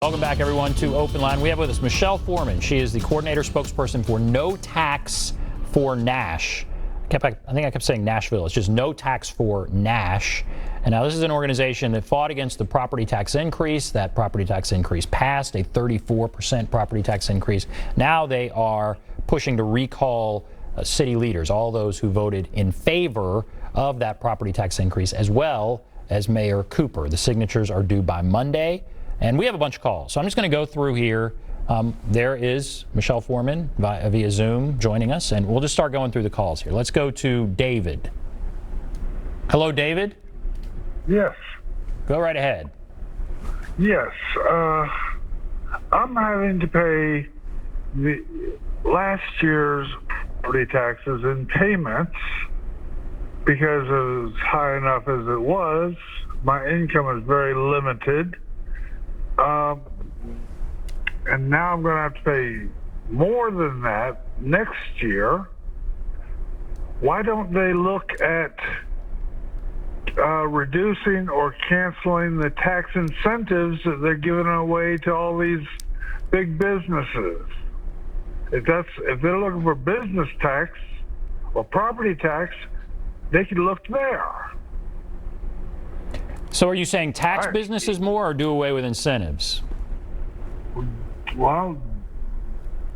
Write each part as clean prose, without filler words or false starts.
Welcome back, everyone, to Open Line. We have with us Michelle Foreman. She is the coordinator spokesperson for NoTaxfNash. I think I kept saying Nashville. It's just NoTaxfNash. And now this is an organization that fought against the property tax increase. That property tax increase passed, a 34% property tax increase. Now they are pushing to recall city leaders, all those who voted in favor of that property tax increase, as well as Mayor Cooper. The signatures are due by Monday. And we have a bunch of calls. So I'm just going to go through here. There is Michelle Foreman via Zoom joining us, and we'll just start going through the calls here. Let's go to David. Hello, David? Yes. Go right ahead. Yes. I'm having to pay the last year's property taxes in payments because it was high enough as it was. My income is very limited. And now I'm going to have to pay more than that next year. Why don't they look at reducing or canceling the tax incentives that they're giving away to all these big businesses? If they're looking for business tax or property tax, they could look there. So are you saying tax businesses more or do away with incentives? Well,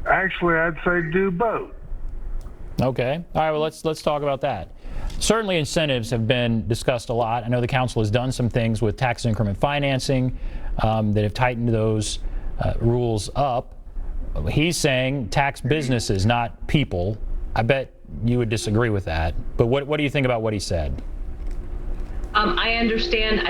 actually, I'd say do both. Okay. All right, well, let's talk about that. Certainly incentives have been discussed a lot. I know the council has done some things with tax increment financing that have tightened those rules up. He's saying tax businesses, not people. I bet you would disagree with that. But what do you think about what he said? I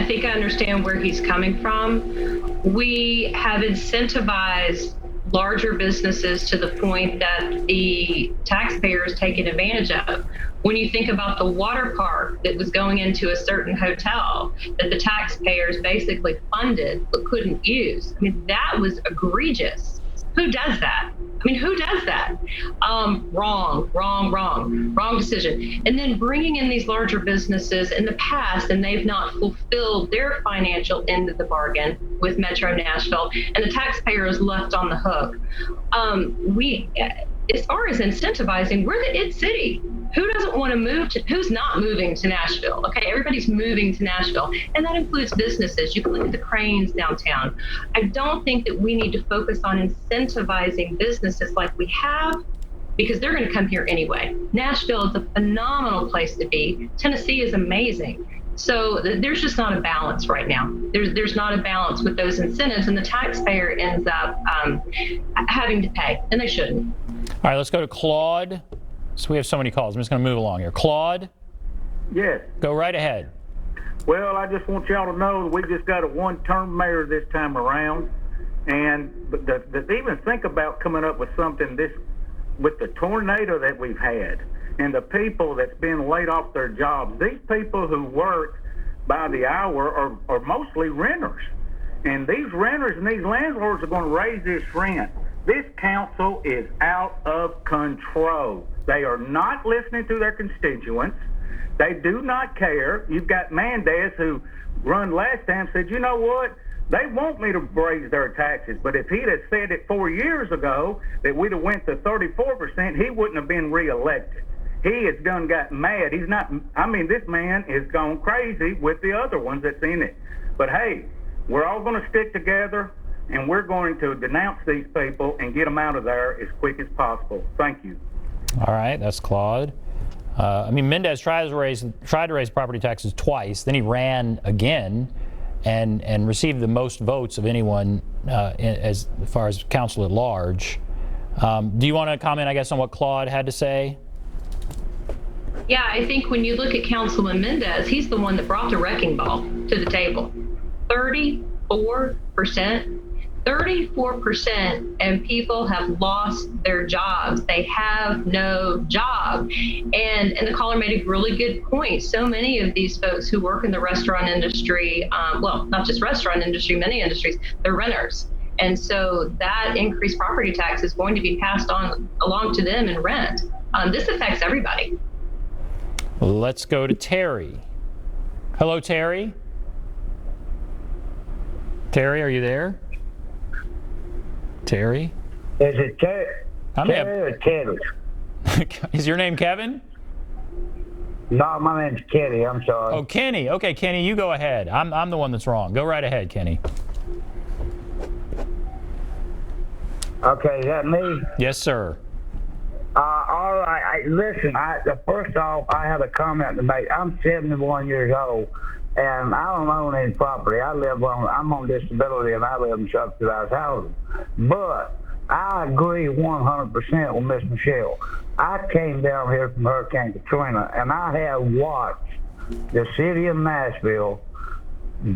think I understand where he's coming from. We have incentivized larger businesses to the point that the taxpayers taken advantage of. When you think about the water park that was going into a certain hotel that the taxpayers basically funded but couldn't use, I mean, that was egregious. Who does that? I mean, who does that? Wrong decision. And then bringing in these larger businesses in the past, and they've not fulfilled their financial end of the bargain with Metro Nashville, and the taxpayer is left on the hook. As far as incentivizing, we're the it city. Who doesn't want to move to, who's not moving to Nashville? Okay, everybody's moving to Nashville, and that includes businesses. You can look at the cranes downtown. I don't think that we need to focus on incentivizing businesses like we have, because they're going to come here anyway. Nashville is a phenomenal place to be. Tennessee is amazing. So there's just not a balance right now. There's not a balance with those incentives, and the taxpayer ends up having to pay, and they shouldn't. All right, let's go to Claude. So we have so many calls. I'm just going to move along here. Claude? Yes. Go right ahead. Well, I just want y'all to know we just got a one-term mayor this time around, and to even think about coming up with something this with the tornado that we've had and the people that's been laid off their jobs. These people who work by the hour are mostly renters, and these renters and these landlords are going to raise this rent. This council is out of control. They are not listening to their constituents. They do not care. You've got Mendez who run last time said, you know what? They want me to raise their taxes, but if he'd have said it 4 years ago that we'd have went to 34%, he wouldn't have been reelected. He has got mad. He's not, I mean, this man is gone crazy with the other ones that's in it. But hey, we're all going to stick together, and we're going to denounce these people and get them out of there as quick as possible. Thank you. All right, that's Claude. I mean, Mendez tried to raise property taxes twice. Then he ran again and received the most votes of anyone as far as council at large. Do you want to comment, I guess, on what Claude had to say? Yeah, I think when you look at Councilman Mendez, he's the one that brought the wrecking ball to the table. 34%. 34% and people have lost their jobs. They have no job. And the caller made a really good point. So many of these folks who work in the restaurant industry, well, not just restaurant industry, many industries, they're renters. And so that increased property tax is going to be passed on along to them in rent. This affects everybody. Let's go to Terry. Hello, Terry. Terry, are you there? Terry? Is it Terry or Teddy? Is your name Kevin? No, my name's Kenny. I'm sorry. Oh, Kenny. Okay, Kenny, you go ahead. I'm the one that's wrong. Go right ahead, Kenny. Okay, is that me? Yes, sir. All right. Listen, first off, I have a comment to make. I'm 71 years old, and I don't own any property. I'm on disability, and I live in subsidized housing. But I agree 100% with Miss Michelle. I came down here from Hurricane Katrina, and I have watched the city of Nashville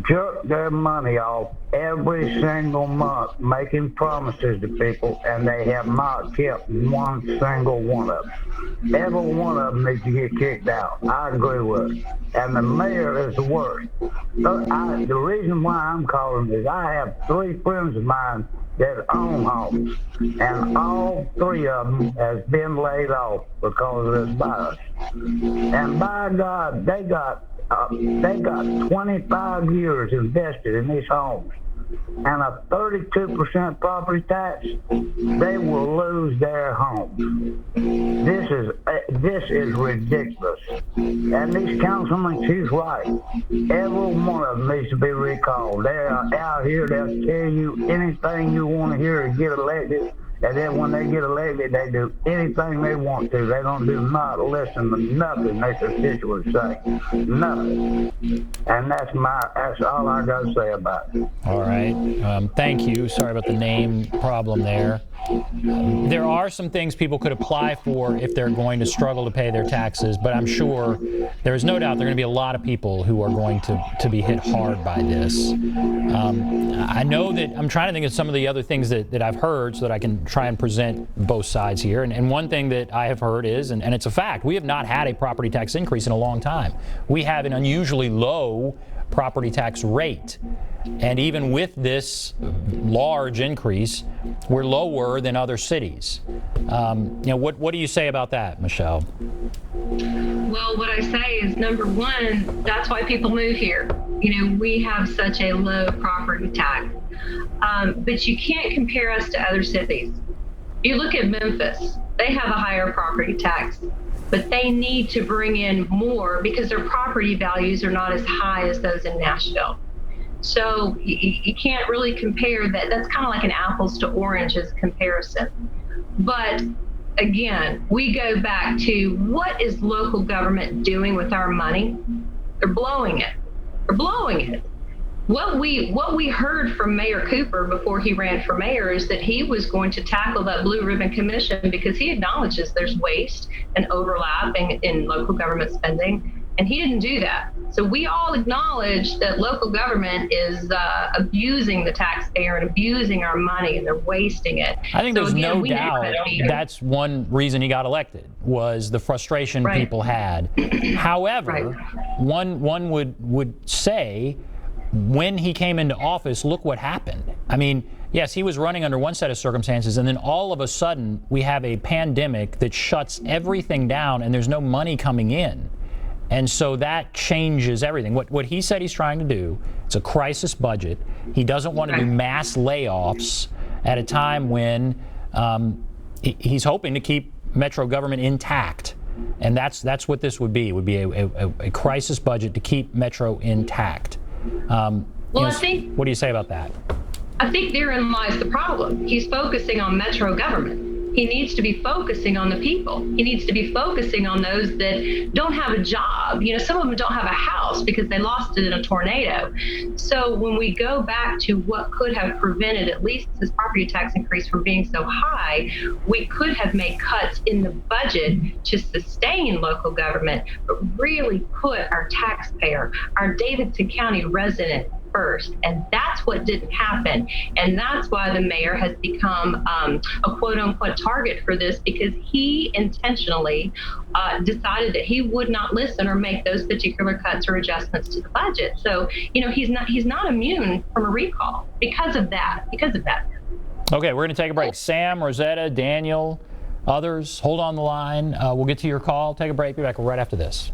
jerk their money off every single month, making promises to people, and they have not kept one single one of them. Every one of them needs to get kicked out. I agree with it. And the mayor is the worst. The reason why I'm calling is I have 3 friends of mine that own homes, and all 3 of them has been laid off because of this virus. And by God, they got 25 years invested in these homes, and a 32% property tax, they will lose their homes. This is ridiculous. And these councilmen, she's right. Every one of them needs to be recalled. They're out here, they'll tell you anything you want to hear to get elected. And then when they get elected, they do anything they want to. They don't do not listen to nothing their constituents say. Nothing. And that's all I got to say about it. All right. Thank you. Sorry about the name problem there. There are some things people could apply for if they're going to struggle to pay their taxes, but I'm sure there is no doubt there are going to be a lot of people who are going to be hit hard by this. I know that I'm trying to think of some of the other things that I've heard so that I can try and present both sides here. And one thing that I have heard is, and it's a fact, we have not had a property tax increase in a long time. We have an unusually low property tax rate. And even with this large increase, we're lower than other cities. What do you say about that, Michelle? Well, what I say is, number one, that's why people move here. We have such a low property tax. But you can't compare us to other cities. You look at Memphis, they have a higher property tax, but they need to bring in more because their property values are not as high as those in Nashville. So you can't really compare that. That's kind of like an apples to oranges comparison. But again, we go back to what is local government doing with our money? They're blowing it. They're blowing it. What we heard from Mayor Cooper before he ran for mayor is that he was going to tackle that Blue Ribbon Commission because he acknowledges there's waste and overlap in local government spending, and he didn't do that. So we all acknowledge that local government is abusing the taxpayer and abusing our money, and they're wasting it. I think there's no doubt that's one reason he got elected, was the frustration people had. However, one would say, when he came into office, look what happened. I mean, yes, he was running under one set of circumstances, and then all of a sudden we have a pandemic that shuts everything down and there's no money coming in. And so that changes everything. What he said he's trying to do, it's a crisis budget. He doesn't want to do mass layoffs at a time when he's hoping to keep Metro government intact. And that's what this would be. It would be a crisis budget to keep Metro intact. I think, what do you say about that? I think therein lies the problem. He's focusing on Metro government. He needs to be focusing on the people. He needs to be focusing on those that don't have a job. Some of them don't have a house because they lost it in a tornado. So when we go back to what could have prevented at least this property tax increase from being so high, we could have made cuts in the budget to sustain local government, but really put our taxpayer, our Davidson County resident first. And that's what didn't happen. And that's why the mayor has become a quote unquote target for this, because he intentionally decided that he would not listen or make those particular cuts or adjustments to the budget. So, he's not immune from a recall because of that. Okay, we're going to take a break. Sam, Rosetta, Daniel, others, hold on the line. We'll get to your call. Take a break. Be back right after this.